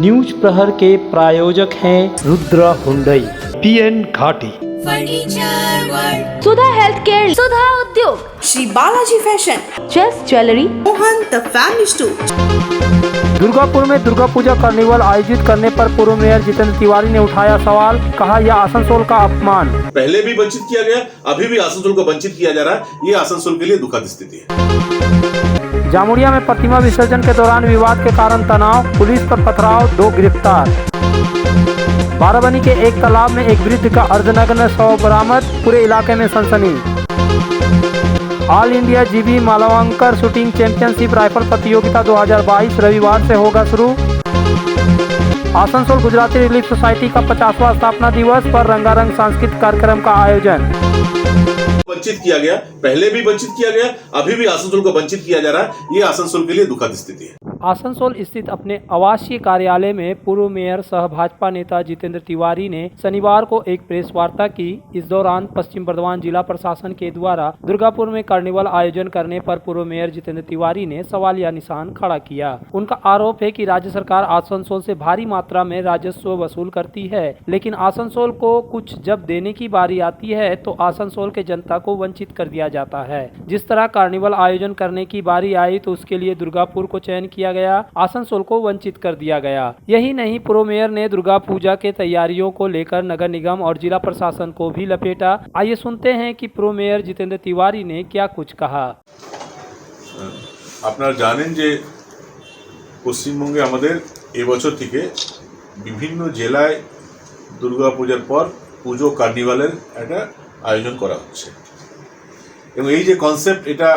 News प्रहर के प्रायोजक हैं Rudra Hyundai, PN Ghati, furniture world, Sudha health care, Sudha Udyog, Shri Balaji fashion, chess jewellery, Mohan the family store. Durgapur में दुर्गा पूजा कार्निवल आयोजित करने पर पूर्व मेयर जितेंद्र तिवारी ने उठाया सवाल, कहा यह आसनसोल का अपमान। पहले भी वंचित किया गया, अभी भी आसनसोल को वंचित किया जा रहा है। ये आसनसोल के लिए दुखद स्थिति है। जामुड़िया में प्रतिमा विसर्जन के दौरान विवाद के कारण तनाव, पुलिस पर पथराव, 2 गिरफ्तार। बाराबनी के एक तालाब में एक वृद्ध का अर्धनग्न शव बरामद, पूरे इलाके में सनसनी। All India GB Mavalankar shooting championship rifle प्रतियोगिता 2022 रविवार से होगा शुरू। आसनसोल गुजराती रिलीफ सोसाइटी का 50वां स्थापना दिवस पर रंगारंग सांस्कृतिक कार्यक्रम का आयोजन। वंचित किया गया, पहले भी वंचित किया गया, अभी भी आसनसोल को वंचित किया जा रहा है। ये आसनसोल के लिए दुखद स्थिति है। आसनसोल स्थित अपने आवासीय कार्यालय में पूर्व मेयर सह भाजपा नेता जितेंद्र तिवारी ने शनिवार को एक प्रेस वार्ता की। इस दौरान पश्चिम बर्धमान जिला प्रशासन के द्वारा दुर्गापुर में कार्निवल आयोजन करने पर पूर्व मेयर जितेंद्र तिवारी ने सवालिया निशान खड़ा किया। उनका आरोप है कि राज्य सरकार आसनसोल से भारी मात्रा में राजस्व वसूल करती है, लेकिन आसनसोल को कुछ जब देने की बारी आती है तो आसनसोल के जनता को वंचित कर दिया जाता है। जिस तरह कार्निवल आयोजन करने की बारी आई तो उसके लिए दुर्गापुर को चयन किया गया, आसनसोल को वंचित कर दिया गया। यही नहीं, पूर्व मेयर ने दुर्गा पूजा के तैयारियों को लेकर नगर निगम और जिला प्रशासन को भी लपेटा। आइए सुनते हैं कि पूर्व मेयर जितेंद्र तिवारी ने क्या कुछ कहा। আপনারা জানেন যে পশ্চিমবঙ্গে আমাদের এবছর থেকে বিভিন্ন জেলায় দুর্গাপূজার পর পুজো কার্নিভালের একটা আয়োজন করা হচ্ছে এবং এই যে কনসেপ্ট, এটা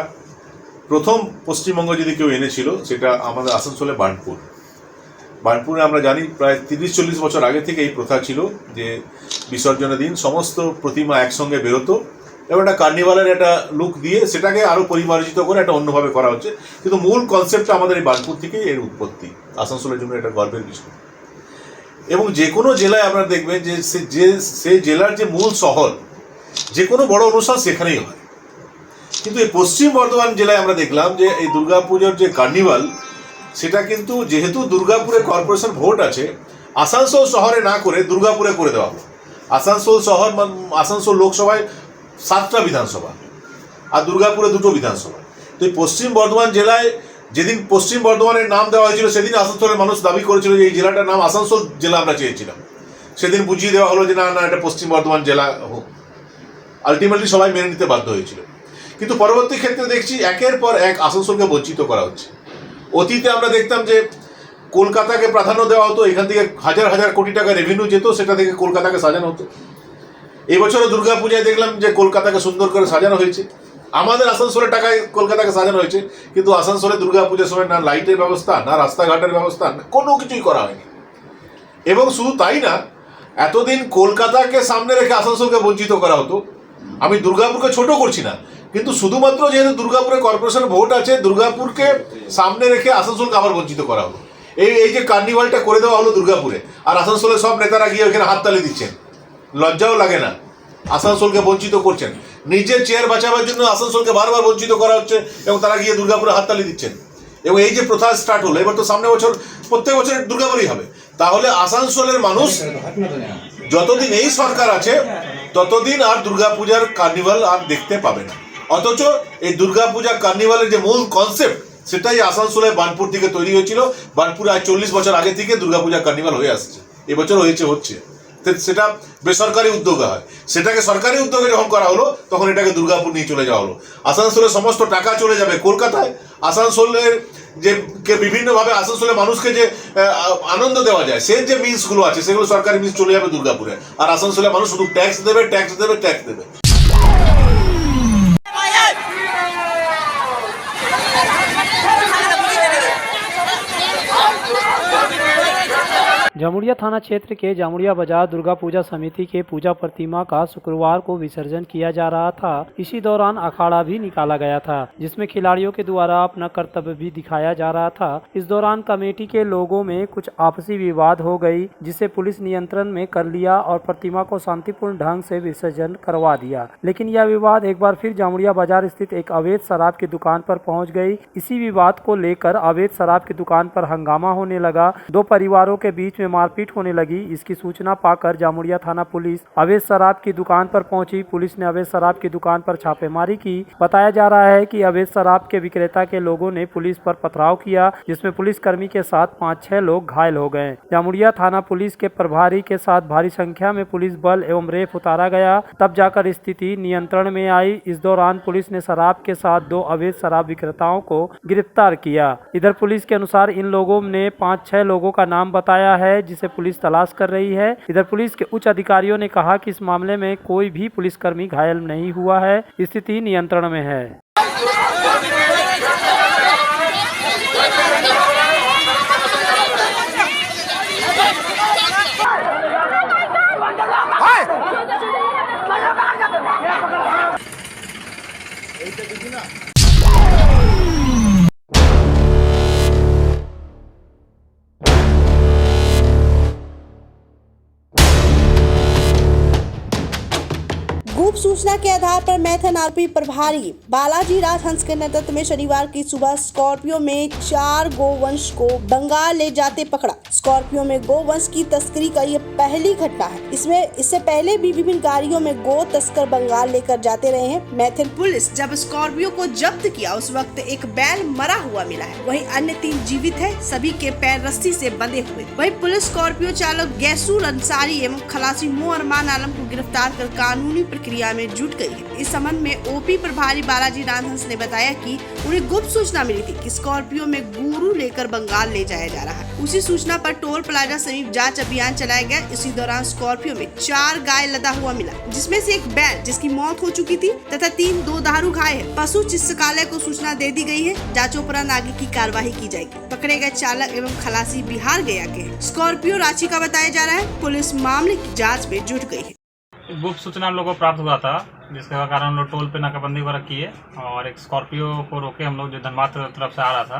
প্রথম পশ্চিমবঙ্গ যদি কেউ এনেছিল সেটা আমাদের আসানসোলে বার্নপুরে আমরা জানি প্রায় 30-40 বছর আগে থেকে এই প্রথা ছিল যে বিসর্জনের দিন সমস্ত প্রতিমা একসঙ্গে বেরোতো এবং একটা কার্নিভালের একটা লুক দিয়ে সেটাকে আরও পরিমার্জিত করে একটা অন্যভাবে করা হচ্ছে। কিন্তু মূল কনসেপ্টটা আমাদের এই বার্নপুর থেকেই এর উৎপত্তি। আসানসোলের জন্য এটা গর্বের বিষয়। এবং যে কোনো জেলায় আপনারা দেখবেন যে সেই জেলার যে মূল শহর, যে কোনো বড় অনুষ্ঠান সেখানেই হয়। কিন্তু এই পশ্চিম বর্ধমান জেলায় আমরা দেখলাম যে এই দুর্গাপুজোর যে কার্নিভাল, সেটা কিন্তু যেহেতু দুর্গাপুরে কর্পোরেশন ভোট আছে, আসানসোল শহরে না করে দুর্গাপুরে করে দেওয়া হলো। আসানসোল লোকসভায় 7টা বিধানসভা আর দুর্গাপুরে 2টো বিধানসভা। তো এই পশ্চিম বর্ধমান জেলায় যেদিন পশ্চিম বর্ধমানের নাম দেওয়া হয়েছিল সেদিন আসানসোলের মানুষ দাবি করেছিল যে এই জেলাটার নাম আসানসোল জেলা আমরা চেয়েছিলাম। সেদিন বুঝিয়ে দেওয়া হলো যে না এটা পশ্চিম বর্ধমান জেলা হোক। আলটিমেটলি সবাই মেনে নিতে বাধ্য হয়েছিল। কিন্তু পরবর্তী ক্ষেত্রে দেখছি একের পর এক আসানসোলকে বঞ্চিত করা হচ্ছে। অতীতে আমরা দেখতাম যে কলকাতাকে প্রাধান্য দেওয়া হতো, এখান থেকে হাজার হাজার কোটি টাকা রেভিনিউ যেত, সেটা থেকে কলকাতাকে সাজানো হতো। এবছরও দুর্গাপূজায় দেখলাম যে কলকাতাকে সুন্দর করে সাজানো হয়েছে। আমাদের আসানসোলের টাকায় কলকাতাকে সাজানো হয়েছে, কিন্তু আসানসোলে দুর্গাপূজার সময় না লাইটের ব্যবস্থা, না রাস্তাঘাটের ব্যবস্থা, কোনো কিছুই করা হয়নি। এবং শুধু তাই না, এতদিন কলকাতাকে সামনে রেখে আসানসোলকে বঞ্চিত করা হতো। আমি দুর্গাপুরকে ছোট করছি না, কিন্তু শুধুমাত্র যেহেতু দুর্গাপুরে কর্পোরেশনের ভোট আছে, দুর্গাপুরকে সামনে রেখে আসানসোলকে আবার বঞ্চিত করা হলো। এই যে কার্নিভালটা করে দেওয়া হলো দুর্গাপুরে, আর আসানসোলের সব নেতারা গিয়ে ওখানে হাততালি দিচ্ছেন, লজ্জাও লাগে না? আসানসোলকে বঞ্চিত করছেন, নিজের চেয়ার বাঁচাবার জন্য আসানসোলকে বারবার বঞ্চিত করা হচ্ছে এবং তারা গিয়ে দুর্গাপুরে হাততালি দিচ্ছেন। এবং এই যে প্রথা স্টার্ট হলো, এবার তো সামনে বছর প্রত্যেক বছর দুর্গাপুরই হবে। তাহলে আসানসোলের মানুষ যতদিন এই সরকার আছে ততদিন আর দুর্গাপূজার কার্নিভাল আর দেখতে পাবে না। অথচ এই দুর্গাপূজা কার্নিভালের যে মূল কনসেপ্ট, সেটাই আসানসোলে বার্নপুর থেকে তৈরি হয়েছিল। বার্নপুরে আজ 40 বছর আগে থেকে দুর্গাপূজা কার্নিভাল হয়ে আসছে, এবছর হচ্ছে। সেটা বেসরকারি উদ্যোগে হয়, সেটাকে সরকারি উদ্যোগে যখন করা হলো তখন এটাকে দুর্গাপুর নিয়ে চলে যাওয়া হলো। আসানসোলের সমস্ত টাকা চলে যাবে কলকাতায়। আসানসোলের যে বিভিন্নভাবে আসানসোলের মানুষকে যে আনন্দ দেওয়া যায়, সে যে মিন্সগুলো আছে সেগুলো সরকারি মিন্স চলে যাবে দুর্গাপুরে। আর আসানসোলের মানুষ শুধু ট্যাক্স দেবে। जामुड़िया थाना क्षेत्र के जामुड़िया बाजार दुर्गा पूजा समिति के पूजा प्रतिमा का शुक्रवार को विसर्जन किया जा रहा था। इसी दौरान अखाड़ा भी निकाला गया था, जिसमें खिलाड़ियों के द्वारा अपना कर्तव्य भी दिखाया जा रहा था। इस दौरान कमेटी के लोगों में कुछ आपसी विवाद हो गई, जिसे पुलिस नियंत्रण में कर लिया और प्रतिमा को शांतिपूर्ण ढंग से विसर्जन करवा दिया। लेकिन यह विवाद एक बार फिर जामुड़िया बाजार स्थित एक अवैध शराब की दुकान पर पहुंच गई। इसी विवाद को लेकर अवैध शराब की दुकान पर हंगामा होने लगा। दो परिवारों के बीच में मारपीट होने लगी। इसकी सूचना पाकर जामुड़िया थाना पुलिस अवैध शराब की दुकान पर पहुंची। पुलिस ने अवैध शराब की दुकान पर छापेमारी की। बताया जा रहा है कि अवैध शराब के विक्रेता के लोगों ने पुलिस पर पथराव किया, जिसमें पुलिसकर्मी के साथ 5-6 लोग घायल हो गए। जामुड़िया थाना पुलिस के प्रभारी के साथ भारी संख्या में पुलिस बल एवं रेप उतारा गया, तब जाकर स्थिति नियंत्रण में आई। इस दौरान पुलिस ने शराब के साथ 2 अवैध शराब विक्रेताओं को गिरफ्तार किया। इधर पुलिस के अनुसार इन लोगों ने 5-6 लोगों का नाम बताया है, जिसे पुलिस तलाश कर रही है। इधर पुलिस के उच्च अधिकारियों ने कहा कि इस मामले में कोई भी पुलिसकर्मी घायल नहीं हुआ है, स्थिति नियंत्रण में है। गुप्त सूचना के आधार पर मैथन आरोपी प्रभारी बालाजी राजहंस के नेतृत्व में शनिवार की सुबह स्कॉर्पियो में 4 गोवंश को बंगाल ले जाते पकड़ा। स्कॉर्पियो में गोवंश की तस्करी का यह पहली घटना है। इससे पहले भी विभिन्न गाड़ियों में गो तस्कर बंगाल लेकर जाते रहे हैं। मैथन पुलिस जब स्कॉर्पियो को जब्त किया, उस वक्त एक बैल मरा हुआ मिला है। वहीं अन्य 3 जीवित है, सभी के पैर रस्सी से बंधे हुए। वहीं पुलिस स्कॉर्पियो चालक गैसूर अंसारी एवं खलासी मो अरमान आलम को गिरफ्तार कर कानूनी प्रक्रिया में जुट गई है। इस संबंध में ओपी प्रभारी बालाजी राजहंस ने बताया कि उन्हें गुप्त सूचना मिली थी कि स्कॉर्पियो में गुरु लेकर बंगाल ले जाया जा रहा है। उसी सूचना पर टोल प्लाजा समीप जांच अभियान चलाया गया। इसी दौरान स्कॉर्पियो में 4 गाय लदा हुआ मिला, जिसमें से एक बैल जिसकी मौत हो चुकी थी तथा 3 दुधारू गाय है। पशु चिकित्सालय को सूचना दे दी गई है। जांच उपरांत आगे की कार्रवाई की जाएगी। पकड़े गए चालक एवं खलासी बिहार गया के स्कॉर्पियो रांची का बताया जा रहा है। पुलिस मामले की जाँच में जुट गई है। गुप्त सूचना हम लोग को प्राप्त हुआ था, जिसके कारण हम लोग टोल पे नाकाबंदी वगैरह किए और एक स्कॉर्पियो को रोके। हम लोग जो धनबाद तरफ से आ रहा था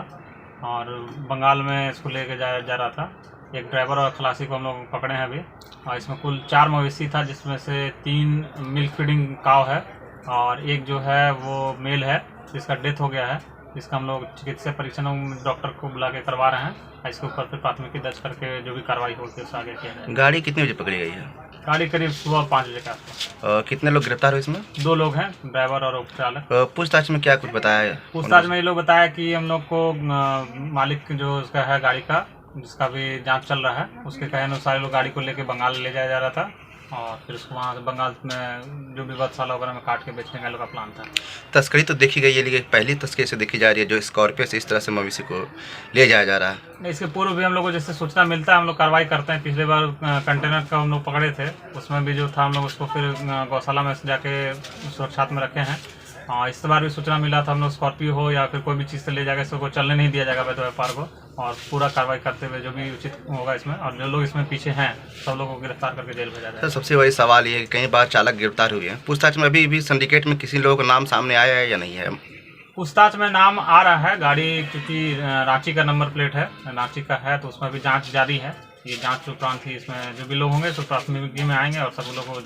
और बंगाल में इसको लेके जा रहा था। एक ड्राइवर और खलासी को हम लोग पकड़े हैं अभी। और इसमें कुल 4 मवेशी था, जिसमें से 3 मिल्क फीडिंग काव है और एक जो है वो मेल है, जिसका डेथ हो गया है। इसका हम लोग चिकित्सा परीक्षण डॉक्टर को बुला के करवा रहे हैं। इसके ऊपर फिर प्राथमिकी दर्ज करके जो भी कार्रवाई होती है उससे आगे किया जाएगा। गाड़ी कितने बजे पकड़ी गई है? गाड़ी करीब सुबह 5 बजे के आसपास। कितने लोग गिरफ्तार हुए इसमें? 2 लोग हैं, ड्राइवर और चालक। पूछताछ में क्या कुछ बताया? पूछताछ में ये लोग बताया कि हम लोग को मालिक जो उसका है गाड़ी का, जिसका भी जांच चल रहा है, उसके कहे अनुसार लोग गाड़ी को लेके बंगाल ले जाया जा रहा था और फिर उसको वहाँ से बंगाल में जो भी गौशाला वगैरह में काट के बेचने का लोग का प्लान था। तस्करी तो देखी गई है, लेकिन पहली तस्करी से देखी जा रही है जो स्कॉर्पियो से इस तरह से मवेशी को ले जाया जा रहा है। इसके पूर्व भी हम लोग को जैसे सूचना मिलता है हम लोग कार्रवाई करते हैं। पिछले बार कंटेनर का हम लोग पकड़े थे, उसमें भी जो था हम लोग उसको फिर गौशाला में जाके सुरक्षित में रखे हैं। इस बार भी सूचना मिला था हम लोग स्कॉर्पियो हो या फिर कोई भी चीज़ से ले जाकर इसको चलने नहीं दिया जाएगा वैध व्यापार को, और पूरा कार्रवाई करते हुए जो भी उचित होगा इसमें, और जो लोग इसमें पीछे हैं सब लोगों को गिरफ्तार करके जेल भेजा जाएगा। सबसे बड़ी सवाल ये है कि कई बार चालक गिरफ्तार हुए हैं। पूछताछ में अभी भी सिंडिकेट में किसी लोगों का नाम सामने आया है या नहीं है? पूछताछ में नाम आ रहा है। गाड़ी क्योंकि रांची का नंबर प्लेट है, रांची का है, तो उसमें भी जाँच जारी है। ये जांच उपरांत ही इसमें जो भी लोग होंगे तो प्राथमिकी में आएंगे और सब लोगों को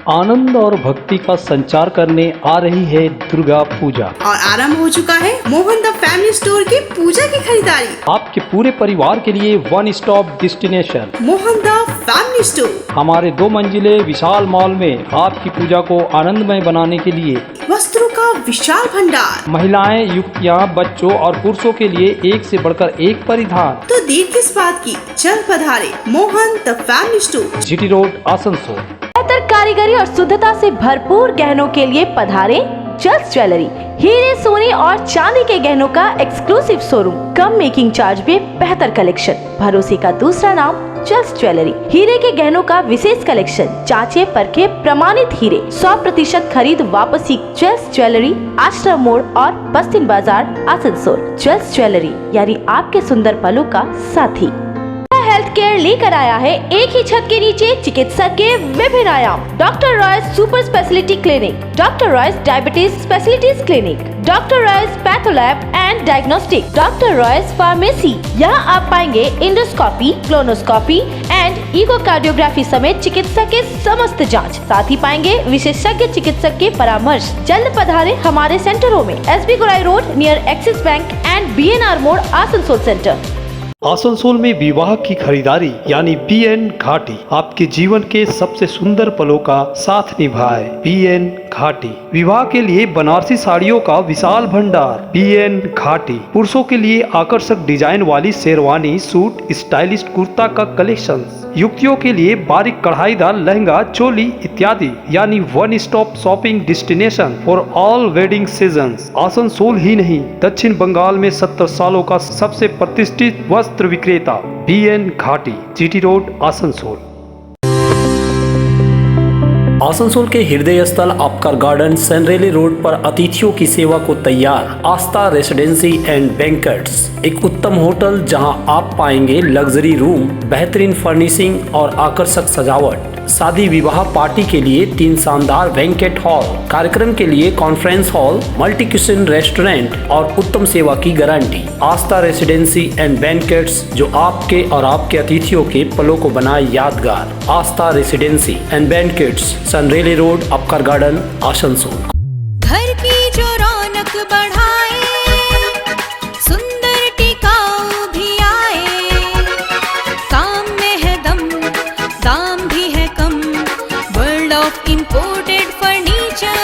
आनंद और भक्ति का संचार करने आ रही है दुर्गा पूजा और आरंभ हो चुका है मोहन द फैमिली स्टोर की पूजा की खरीदारी। आपके पूरे परिवार के लिए one stop destination Mohan the family store. हमारे 2 मंजिले विशाल मॉल में आपकी पूजा को आनंदमय बनाने के लिए वस्त्रों का विशाल भंडार, महिलाएं, युवतियां, बच्चों और पुरुषों के लिए एक से बढ़कर एक परिधान। तो देर किस बात की, चल पधारे Mohan the family store, GT road, Asansol. बेहतर कारीगरी और शुद्धता से भरपूर गहनों के लिए पधारे जल्स ज्वेलरी। हीरे, सोने और चांदी के गहनों का एक्सक्लूसिव शोरूम, कम मेकिंग चार्ज में बेहतर कलेक्शन, भरोसे का दूसरा नाम जल्स ज्वेलरी। हीरे के गहनों का विशेष कलेक्शन, जांचे परखे प्रमाणित हीरे, 100% खरीद वापसी। जल्स ज्वेलरी, आश्रम मोड़ और बस्तिन बाजार, आसनसोल। जल्स ज्वेलरी यानी आपके सुंदर पलों का साथी। हेल्थ केयर लेकर आया है एक ही छत के नीचे चिकित्सक के विभिन्न आयाम। Doctor Royce super speciality clinic, doctor Royce diabetes specialities clinic, doctor Royce patholab and diagnostic, doctor Royce pharmacy. यहाँ आप पाएंगे इंडोस्कोपी, क्लोनोस्कोपी एंड इकोकार्डियोग्राफी समेत चिकित्सा के समस्त जांच। साथ ही पाएंगे विशेषज्ञ चिकित्सक के परामर्श। जल्द पधारे हमारे सेंटरों में SB Gorai road near axis bank and BNR मोड़ आसनसोल सेंटर। आसनसोल में विवाह की खरीदारी यानी BN घाटी आपके जीवन के सबसे सुंदर पलों का साथ निभाए। BN घाटी विवाह के लिए बनारसी साड़ियों का विशाल भंडार। BN घाटी पुरुषों के लिए आकर्षक डिजाइन वाली शेरवानी, सूट, स्टाइलिश कुर्ता का कलेक्शन, युवतियों के लिए बारीक कढ़ाईदार लहंगा, चोली इत्यादि, यानी one stop shopping destination for all wedding seasons. Asansol ही नहीं, दक्षिण बंगाल में 70 सालों का सबसे प्रतिष्ठित वस्त्र विक्रेता BN घाटी, GT रोड, आसनसोल। आसनसोल के हृदय स्थल आपका गार्डन सनरेली रोड पर अतिथियों की सेवा को तैयार आस्था रेसिडेंसी एंड बैंक्वेट्स, एक उत्तम होटल जहां आप पाएंगे लग्जरी रूम, बेहतरीन फर्निशिंग और आकर्षक सजावट। शादी विवाह पार्टी के लिए 3 शानदार बैंकेट हॉल, कार्यक्रम के लिए conference hall, multi kitchen restaurant और उत्तम सेवा की guarantee. Aastha residency and banquets जो आपके और आपके अतिथियों के पलों को बनाए यादगार। Aastha residency and banquets, Senraleigh road, Upkar garden, Asansol. घर की जो रौनक बढ़ाए, सुंदर टिकाऊ भी आए, काम में है दम, दाम भी है कम, world of imported furniture,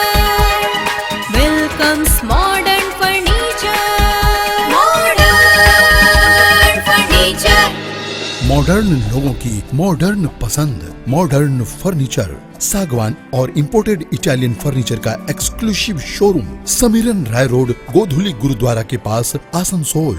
welcomes modern furniture, modern furniture. Modern लोगों की मॉडर्न पसंद, मॉडर्न फर्नीचर, सागवान और इंपोर्टेड इटालियन फर्नीचर का exclusive showroom, Samiran Roy road, Godhuli Gurdwara के पास, आसनसोल।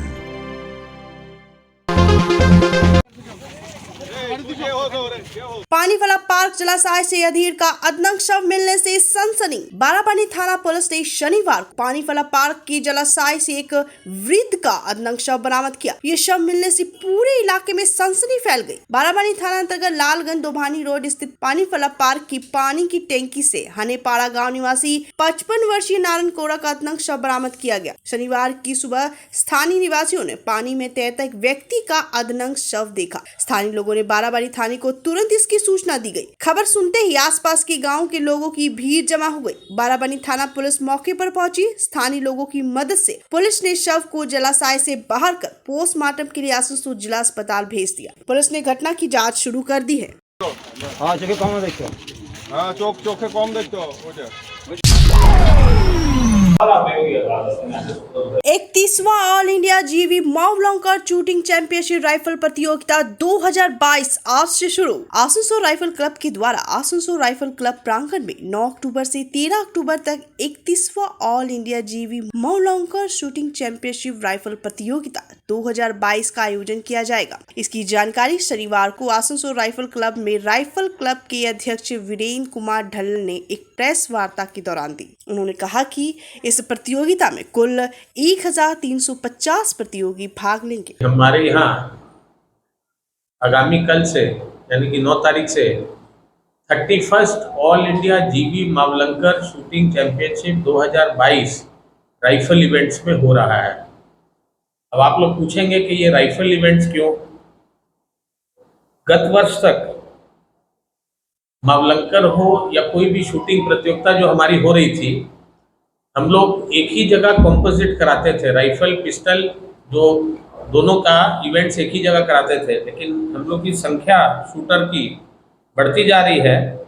पानीवाला पार्क जलाशय से अधीर का अदनक शव मिलने से सनसनी। बारापानी थाना पुलिस ने शनिवार पानीवाला पार्क के जलाशय से एक वृद्ध का अदनक शव बरामद किया। ये शव मिलने से पूरे इलाके में सनसनी फैल गई। बारापानी थाना अंतर्गत लालगंज दोभानी रोड स्थित पानीवाला पार्क की पानी की टैंकी से हनेपाड़ा गाँव निवासी 55 वर्षीय नारायण कोरा का अदनक शव बरामद किया गया। शनिवार की सुबह स्थानीय निवासियों ने पानी में तैरता एक व्यक्ति का अदनक शव देखा। स्थानीय लोगों ने बाराबारी थाने को तुरंत इसकी सूचना दी गई। खबर सुनते ही आसपास के गांव के लोगों की भीड़ जमा हो गई। बाराबानी थाना पुलिस मौके पर पहुंची। स्थानीय लोगों की मदद से पुलिस ने शव को जलाशय से बाहर कर पोस्टमार्टम के लिए आसनसोल जिला अस्पताल भेज दिया। पुलिस ने घटना की जांच शुरू कर दी है। एक 30वां ऑल इंडिया जीवी मावलंकर शूटिंग चैंपियनशिप राइफल प्रतियोगिता 2022 आज से शुरू। आसनसोल राइफल क्लब के द्वारा आसनसोल राइफल क्लब प्रांगण में 9 अक्टूबर से 13 अक्टूबर तक 31वां ऑल इंडिया जीवी मावलंकर शूटिंग चैंपियनशिप राइफल प्रतियोगिता 2022 का आयोजन किया जाएगा। इसकी जानकारी शनिवार को आसनसोल राइफल क्लब में राइफल क्लब के अध्यक्ष वीरेंद्र कुमार ढल्लल ने एक प्रेस वार्ता के दौरान दी। उन्होंने कहा कि इस प्रतियोगिता में कुल 1350 प्रतियोगी भाग लेंगे। हमारे यहाँ आगामी कल से यानी कि 9 तारीख से 31st ऑल इंडिया जीवी Mavalankar shooting championship 2022 rifle events में हो रहा है। अब आप लोग पूछेंगे कि ये राइफल इवेंट्स क्यों? गत वर्ष तक मावलंकर हो या कोई भी शूटिंग प्रतियोगिता जो हमारी हो रही थी, हम लोग एक ही जगह कॉम्पोजिट कराते थे। राइफल पिस्टल जो दोनों का इवेंट्स एक ही जगह कराते थे, लेकिन हम लोग की संख्या शूटर की बढ़ती जा रही है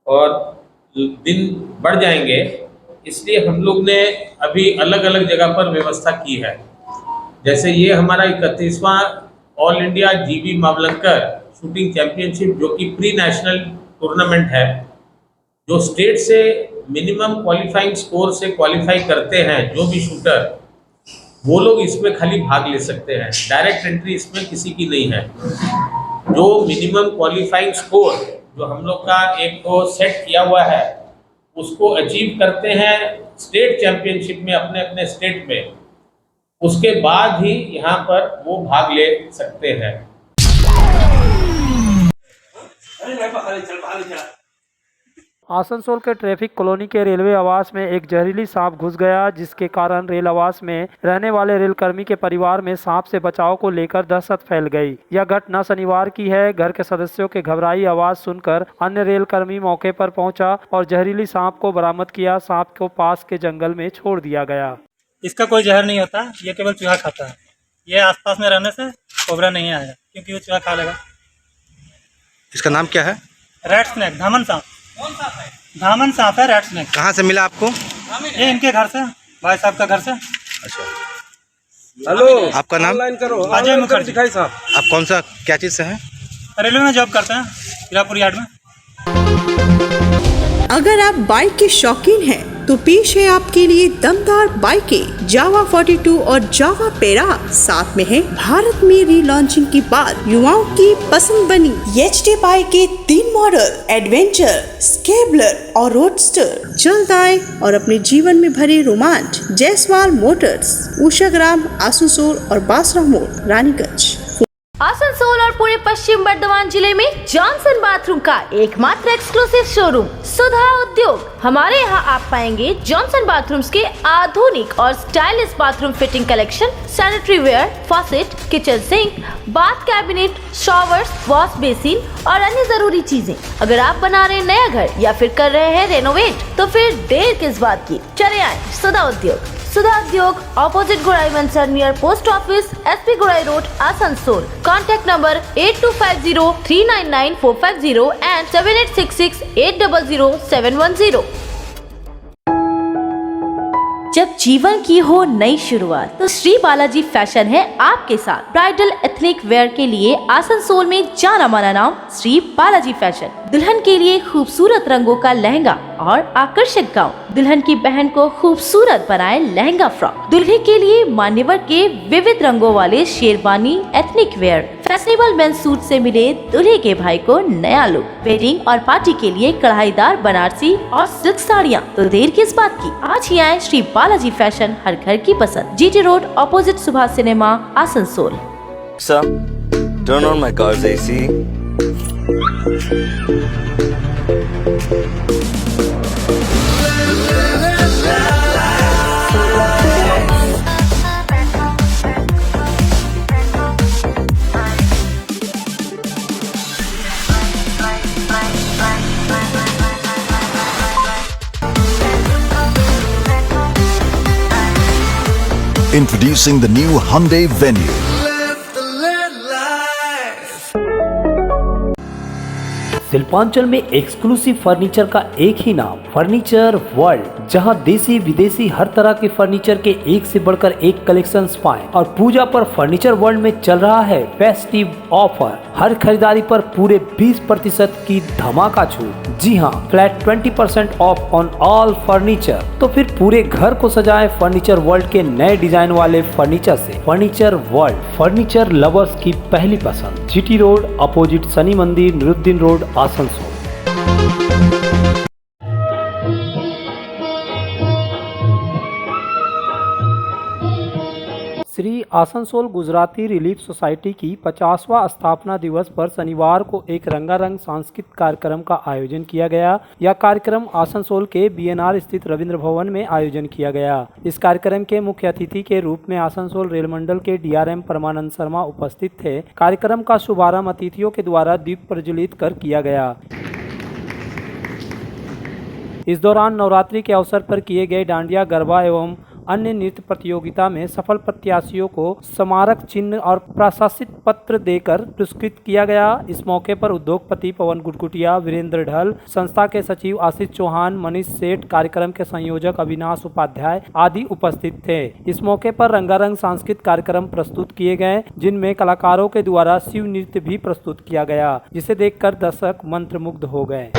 और दिन बढ़ जाएंगे, इसलिए हम लोग ने अभी अलग अलग जगह पर व्यवस्था की है। जैसे ये हमारा 31वां ऑल इंडिया जीवी मावलंकर शूटिंग चैंपियनशिप जो कि प्री नेशनल टूर्नामेंट है, जो स्टेट से मिनिमम क्वालिफाइंग स्कोर से क्वालिफाई करते हैं जो भी शूटर, वो लोग इसमें खाली भाग ले सकते हैं। डायरेक्ट एंट्री इसमें किसी की नहीं है। जो मिनिमम क्वालिफाइंग स्कोर जो हम लोग का एक तो सेट किया हुआ है, उसको अचीव करते हैं स्टेट चैंपियनशिप में अपने अपने स्टेट में, उसके बाद ही यहाँ पर वो भाग ले सकते हैं। आसनसोल के ट्रैफिक कॉलोनी के रेलवे आवास में एक जहरीली सांप घुस गया, जिसके कारण रेल आवास में रहने वाले रेलकर्मी के परिवार में सांप से बचाव को लेकर दहशत फैल गई। यह घटना शनिवार की है। घर के सदस्यों के घबराई आवाज सुनकर अन्य रेलकर्मी मौके पर पहुंचा और जहरीली सांप को बरामद किया। सांप को पास के जंगल में छोड़ दिया गया। इसका कोई जहर नहीं होता, ये केवल चूहा खाता है। ये आसपास में रहने से कोबरा नहीं आएगा, क्योंकि वो चूहा खा लेगा। इसका नाम क्या है? रेड स्नेक, धामन सांप। धामन सांप है, रेड स्नेक। कहाँ से मिला आपको? ये इनके घर से, भाई साहब का घर से। अच्छा, हेलो, आपका नाम? अजय मुखर्जी। आप कौन सा क्या चीज़ से हैं? रेलवे में जॉब करते हैं, हीरापुर यार्ड में। अगर आप बाइक के शौकीन हैं तो पेश है आपके लिए दमदार बाइकें जावा 42 और जावा पेरा। साथ में है भारत में रीलॉन्चिंग के बाद युवाओं की पसंद बनी एचडी बाइक के 3 मॉडल एडवेंचर, स्केबलर और रोडस्टर। जल्द आए और अपने जीवन में भरे रोमांच। जयसवाल मोटर्स, उषाग्राम, आसनसोल और बासरा मोड़, रानीगंज। आसनसोल और पूरे पश्चिम बर्धमान जिले में जॉनसन बाथरूम का एकमात्र एक्सक्लूसिव शोरूम सुधा उद्योग। हमारे यहाँ आप पाएंगे जॉनसन बाथरूम्स के आधुनिक और stylish bathroom fitting collection, sanitary ware, faucet, kitchen sink, bath cabinet, showers, wash basin और अन्य जरूरी चीजें। अगर आप बना रहे हैं नया घर या फिर कर रहे हैं रेनोवेट, तो फिर देर किस बात की, चले आए सुधा उद्योग। सुधा उद्योग ऑपोजिट गुराई मंसर नियर पोस्ट ऑफिस, SP गुराई road, Asansol. Contact number 8250399450 and 7866800710। जब जीवन की हो नई शुरुआत तो श्री बालाजी फैशन है आपके साथ। ब्राइडल एथनिक वेयर के लिए आसनसोल में जाना माना नाम श्री बालाजी फैशन। दुल्हन के लिए खूबसूरत रंगों का लहंगा और आकर्षक गाउन, दुल्हन की बहन को खूबसूरत बनाए लहंगा फ्रॉक, दुल्हे के लिए मान्यवर के विविध रंगों वाले sherwani, ethnic wear, fashionable men's suit से मिले दूल्हे के भाई को नया लुक, वेडिंग और पार्टी के लिए कढ़ाईदार बनारसी और सिल्क साड़ियाँ। तो देर किस बात की, आज ही आए श्री बालाजी फैशन, हर घर की पसंद। GT road opposite Subhash cinema, Asansol. Sir, turn on my car's AC. Introducing the new Hyundai Venue. Shilpanchal में एक्सक्लूसिव फर्नीचर का एक ही नाम, फर्नीचर वर्ल्ड, जहां देसी विदेशी हर तरह के फर्नीचर के एक से बढ़कर एक कलेक्शंस पाएं। और पूजा पर फर्नीचर वर्ल्ड में चल रहा है फेस्टिव ऑफर। हर खरीदारी पर पूरे 20% की धमाका छूट। जी हां, flat 20% of on all furniture. तो फिर पूरे घर को सजाएं फर्नीचर वर्ल्ड के नए डिजाइन वाले फर्नीचर से। फर्नीचर वर्ल्ड, फर्नीचर लवर्स की पहली पसंद। GT रोड अपोजिट शनि मंदिर, Niruddin road, Asansol. Shri Asansol Gujarati relief society की 50वां स्थापना दिवस पर शनिवार को एक रंगारंग सांस्कृतिक कार्यक्रम का आयोजन किया गया। यह कार्यक्रम आसनसोल के BNR स्थित रविंद्र भवन में आयोजन किया गया। इस कार्यक्रम के मुख्य अतिथि के रूप में आसनसोल रेल मंडल के DRM परमानंद शर्मा उपस्थित थे। कार्यक्रम का शुभारंभ अतिथियों के द्वारा दीप प्रज्वलित कर किया गया। इस दौरान नवरात्रि के अवसर पर किए गए डांडिया, गरबा एवं अन्य नृत्य प्रतियोगिता में सफल प्रत्याशियों को स्मारक चिन्ह और प्रशस्ति पत्र देकर पुरस्कृत किया गया। इस मौके पर उद्योगपति पवन गुटगुटिया, वीरेंद्र ढल, संस्था के सचिव आशीष चौहान, मनीष सेठ, कार्यक्रम के संयोजक अविनाश उपाध्याय आदि उपस्थित थे। इस मौके पर रंगारंग सांस्कृतिक कार्यक्रम प्रस्तुत किए गए, जिनमें कलाकारों के द्वारा शिव नृत्य भी प्रस्तुत किया गया, जिसे देखकर दर्शक मंत्रमुग्ध हो गए।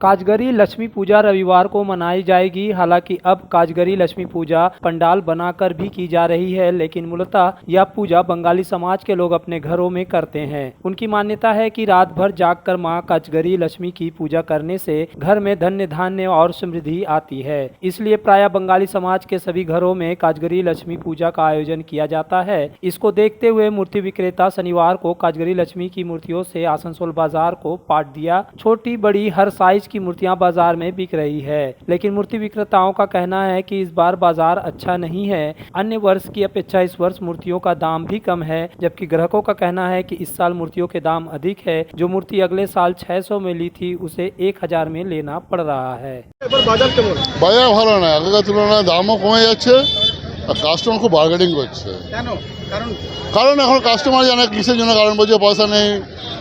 काजगरी लक्ष्मी पूजा रविवार को मनाई जाएगी। हालांकि अब काजगरी लक्ष्मी पूजा पंडाल बनाकर भी की जा रही है, लेकिन मूलतः यह पूजा बंगाली समाज के लोग अपने घरों में करते हैं। उनकी मान्यता है कि रात भर जागकर मां काजगरी लक्ष्मी की पूजा करने से घर में धन्य धान्य और समृद्धि आती है। इसलिए प्रायः बंगाली समाज के सभी घरों में काजगरी लक्ष्मी पूजा का आयोजन किया जाता है। इसको देखते हुए मूर्ति विक्रेता शनिवार को काजगरी लक्ष्मी की मूर्तियों से आसनसोल बाजार को पाट दिया। छोटी बड़ी हर साइज की मूर्तियां बाजार में बिक रही है, लेकिन मूर्ति विक्रेताओं का कहना है कि इस बार बाजार अच्छा नहीं है। अन्य वर्ष की अपेक्षा इस वर्ष मूर्तियों का दाम भी कम है, जबकि ग्राहकों का कहना है कि इस साल मूर्तियों के दाम अधिक है। जो मूर्ति अगले साल 600 में ली थी उसे 1000 में लेना पड़ रहा है। বাজার ভালো না, আগেকার তুলনায় দামও কমে যাচ্ছে আর কাস্টমার খুব বার্গেনিং করছে। কারণ এখন কাস্টমার জানে কিসের জন্য, কারণ বলছে পয়সা নেই,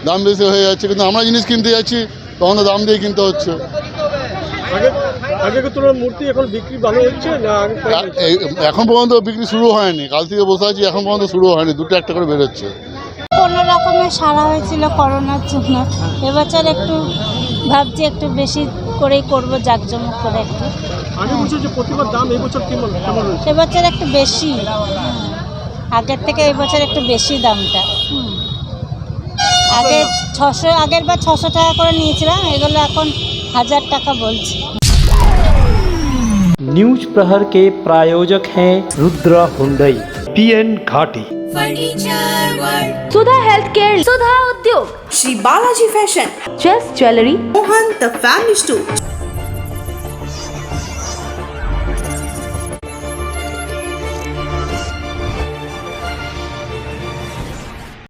দাম বেশি হয়ে যাচ্ছে, কিন্তু আমরা জিনিস কিনতে যাচ্ছি তখন তো দাম দিয়ে কিনতে হচ্ছে। আগেকার তুলনায় মূর্তি এখন বিক্রি ভালো হচ্ছে না? এখন পর্যন্ত বিক্রি শুরু হয়নি, কাল থেকে বসে আছি, এখন পর্যন্ত শুরু হয়নি, দুটো একটা করে বেরোচ্ছে। কোনো রকমের সারা হয়েছিল করোনার জন্য, এবছর একটু ভাবছি একটু বেশি করেই করব, জাঁকজমক করে একটু। আগের বছর যে প্রতিমার দাম এই বছর কেমন রয়েছে? এবছর একটু বেশি, আগের থেকে এবছর একটু বেশি দামটা। আগে 600, আগের বার 600 টাকা করে নিয়েছিলাম, এগুলো এখন 1000 টাকা বলছি। न्यूज प्रहर के प्रायोजक हैं रुद्र हुंडई, PN घाटी, furniture world, Sudha health care, Sudha Udyog, Shri Balaji fashion, just jewellery, Mohan the family store.